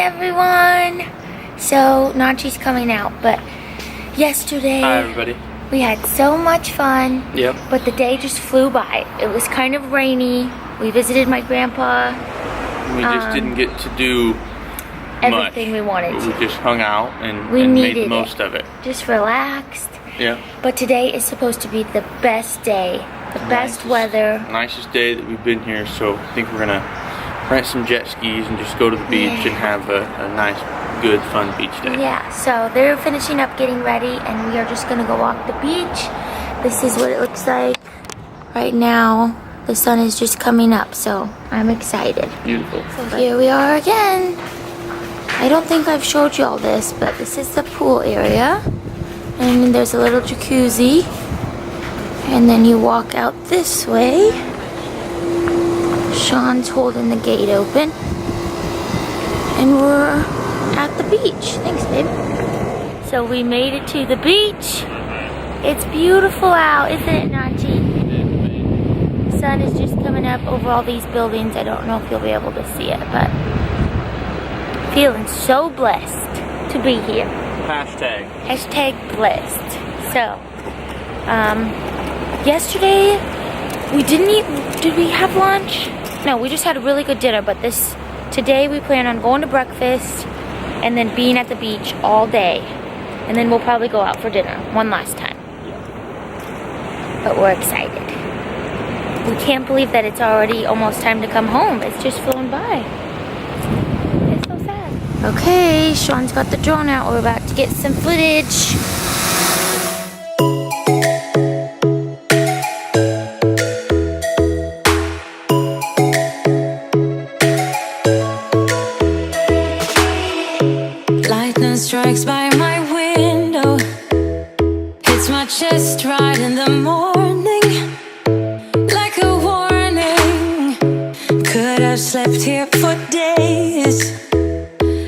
everyone. So Nachi's coming out, but yesterday hi everybody. We had so much fun. Yep. But the day just flew by. It was kind of rainy. We visited my grandpa. We just didn't get to do everything we wanted to. We just hung out and made the most of it. Just relaxed. Yeah. But today is supposed to be the best day. The best weather. Nicest day that we've been here, so I think we're gonna rent some jet skis and just go to the beach and have a nice, good, fun beach day. Yeah, so they're finishing up getting ready and we are just gonna go walk the beach. This is what it looks like right now. The sun is just coming up, so I'm excited. Beautiful. So here we are again. I don't think I've showed you all this, but this is the pool area. And there's a little jacuzzi. And then you walk out this way. Sean's holding the gate open. And we're at the beach. Thanks, babe. So we made it to the beach. It's beautiful out, isn't it, Nachi? The sun is just coming up over all these buildings. I don't know if you'll be able to see it, but feeling so blessed to be here. Hashtag blessed. So, yesterday we didn't eat. Did we have lunch? No, we just had a really good dinner. But today we plan on going to breakfast and then being at the beach all day, and then we'll probably go out for dinner one last time. But we're excited. We can't believe that it's already almost time to come home. It's just flown by. It's so sad. Okay, Sean's got the drone out. We're about to get some footage. Strikes by my window, hits my chest right in the morning, like a warning. Could have slept here for days.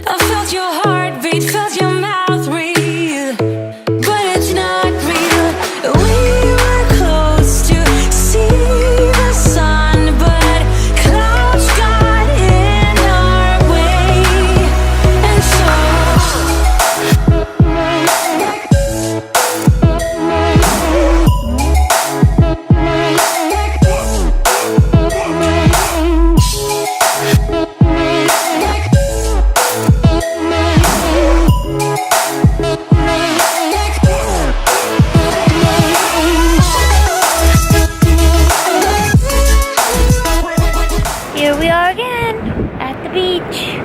I felt your heartbeat, felt your mouth breathe, but it's not real. We were close to see the sun, but clouds got in our way, and so here we are again at the beach.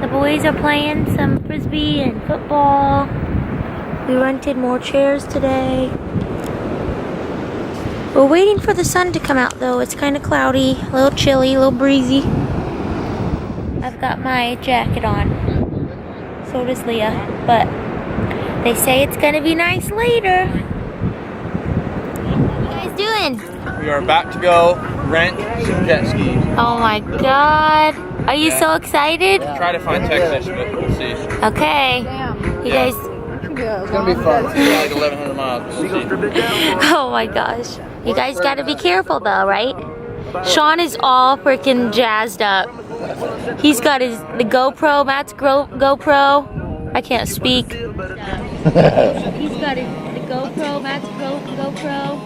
The boys are playing some frisbee and football. We rented more chairs today. We're waiting for the sun to come out though. It's kind of cloudy, a little chilly, a little breezy. I've got my jacket on. So does Leah. But they say it's gonna be nice later. What are you guys doing? We are about to go rent some jet skis. Oh my god. Are you so excited? Try to find Texas, but we'll see. Okay. You guys. It's gonna be fun. It's like 1,100 miles. We'll see. Oh my gosh. You guys gotta be careful though, right? Sean is all freaking jazzed up. He's got the GoPro, Matt's GoPro. I can't speak. He's got the GoPro, Matt's GoPro.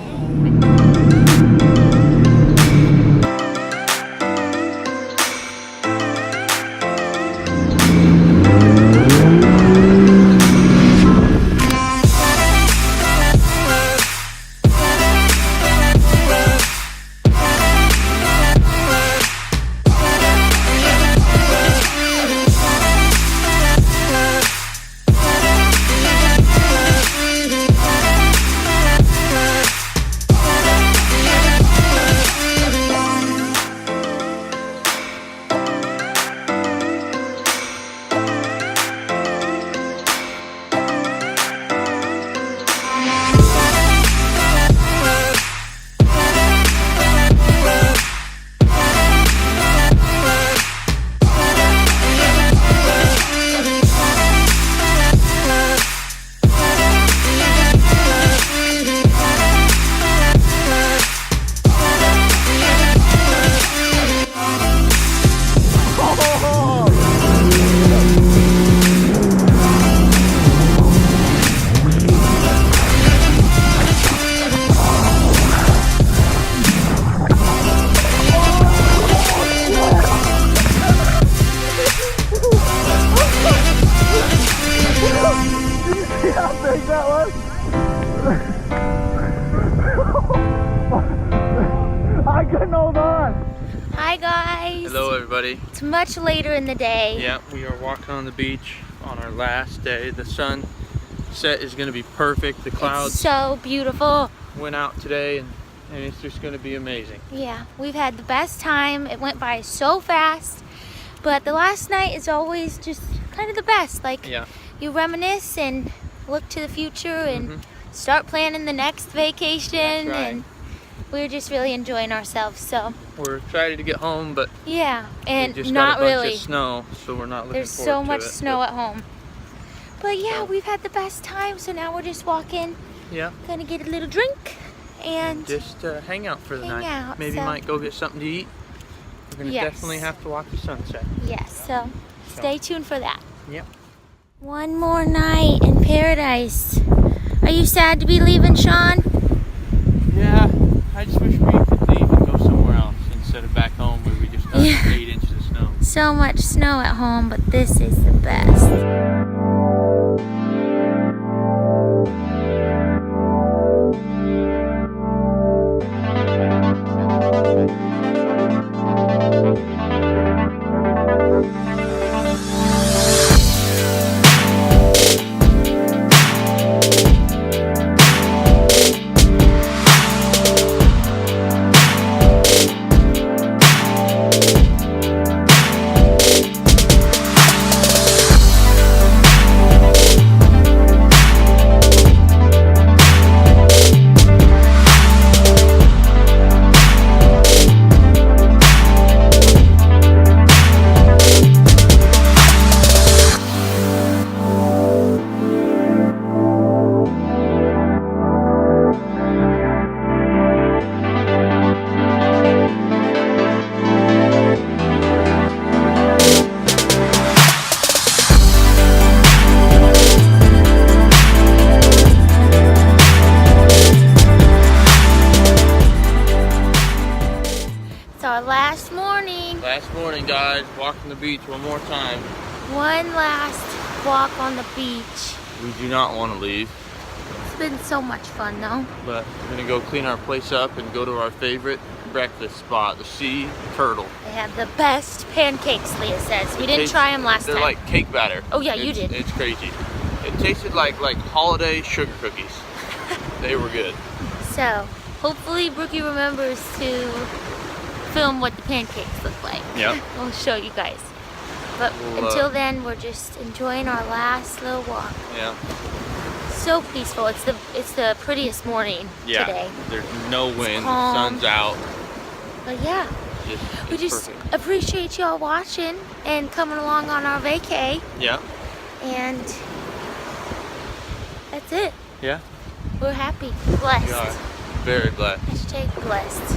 everybody. It's much later in the day. Yeah, we are walking on the beach on our last day. The sunset is going to be perfect. The clouds It's so beautiful. went out today and it's just going to be amazing. Yeah, we've had the best time. It went by so fast. But the last night is always just kind of the best. Like, Yeah. you reminisce and look to the future and start planning the next vacation. That's right. And we're just really enjoying ourselves. So We're excited to get home, but yeah, and we just not got a bunch really. of snow, so we're not looking There's forward so to much it, snow but at home. But yeah, we've had the best time. So now we're just walking, yeah, gonna get a little drink and just hang out for the hang night. out, Maybe so- might go get something to eat. We're gonna Yes. definitely have to watch the sunset. yes, so stay tuned for that. Yep. One more night in paradise. Are you sad to be leaving, Sean? Yeah, I just wish we could leave and go somewhere else instead of back home where we just got Yeah. 8 inches of snow. So much snow at home, but this is the best. It's our last morning. Last morning, guys, walking the beach one more time. One last walk on the beach. We do not want to leave, It's been so much fun though. but we're gonna go clean our place up and go to our favorite breakfast spot, the Sea Turtle. They have the best pancakes, Leah says. We didn't Tastes- try them last They're time. like cake batter. Oh, yeah, you It's- did. It's crazy. It tasted like holiday sugar cookies. They were good. So, hopefully Brookie remembers to film what the pancakes look like. Yep. We'll show you guys. But We'll, until then, we're just enjoying our last little walk. Yeah. So peaceful. It's the prettiest morning Yeah. today. There's no wind. The calm. sun's out. But yeah, we It's just perfect. appreciate y'all watching and coming along on our vacay. Yeah. And that's it. Yeah. We're happy, We blessed. are very blessed. Hashtag blessed.